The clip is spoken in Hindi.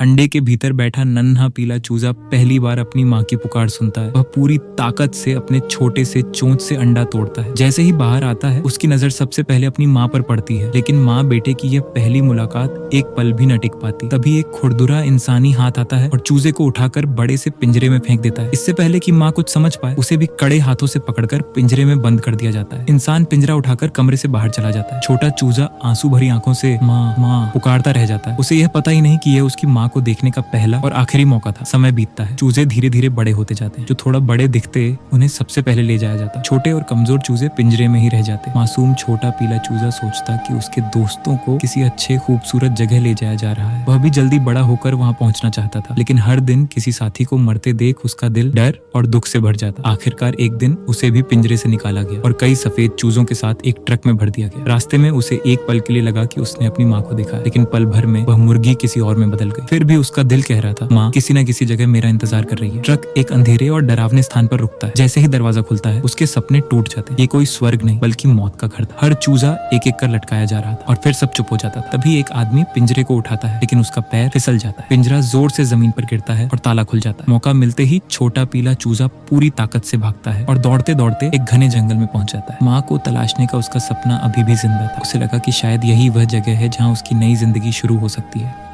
अंडे के भीतर बैठा नन्हा पीला चूजा पहली बार अपनी माँ की पुकार सुनता है। वह पूरी ताकत से अपने छोटे से चोंच से अंडा तोड़ता है। जैसे ही बाहर आता है उसकी नजर सबसे पहले अपनी माँ पर पड़ती है, लेकिन माँ बेटे की यह पहली मुलाकात एक पल भी न टिक पाती। तभी एक खुरदुरा इंसानी हाथ आता है और चूजे को उठाकर बड़े से पिंजरे में फेंक देता है। इससे पहले कि माँ कुछ समझ पाए उसे भी कड़े हाथों से पकड़कर पिंजरे में बंद कर दिया जाता है। इंसान पिंजरा उठाकर कमरे से बाहर चला जाता है। छोटा चूजा आंसू भरी आंखों से माँ माँ पुकारता रह जाता है। उसे यह पता ही नहीं कि यह उसकी माँ को देखने का पहला और आखिरी मौका था। समय बीतता है, चूजे धीरे धीरे बड़े होते जाते हैं। जो थोड़ा बड़े दिखते उन्हें सबसे पहले ले जाया जाता। छोटे और कमजोर चूजे पिंजरे में ही रह जाते। मासूम छोटा पीला चूजा सोचता कि उसके दोस्तों को किसी अच्छे खूबसूरत जगह ले जाया जा रहा है। वह भी जल्दी बड़ा होकर वहाँ पहुँचना चाहता था, लेकिन हर दिन किसी साथी को मरते देख उसका दिल डर और दुख से भर जाता। आखिरकार एक दिन उसे भी पिंजरे से निकाला गया और कई सफेद चूजों के साथ एक ट्रक में भर दिया गया। रास्ते में उसे एक पल के लिए लगा कि उसने अपनी माँ को देखा, लेकिन पल भर में वह मुर्गी किसी और में बदल गई। फिर भी उसका दिल कह रहा था, माँ किसी न किसी जगह मेरा इंतजार कर रही है। ट्रक एक अंधेरे और डरावने स्थान पर रुकता है। जैसे ही दरवाजा खुलता है उसके सपने टूट जाते हैं। ये कोई स्वर्ग नहीं बल्कि मौत का घर था। हर चूजा एक एक कर लटकाया जा रहा था और फिर सब चुप हो जाता था। तभी एक आदमी पिंजरे को उठाता है, लेकिन उसका पैर फिसल जाता है। पिंजरा जोर से जमीन पर गिरता है और ताला खुल जाता है। मौका मिलते ही छोटा पीला चूजा पूरी ताकत से भागता है और दौड़ते दौड़ते एक घने जंगल में पहुंच जाता है। माँ को तलाशने का उसका सपना अभी भी जिंदा था। उसे लगा कि शायद यही वह जगह है जहाँ उसकी नई जिंदगी शुरू हो सकती है।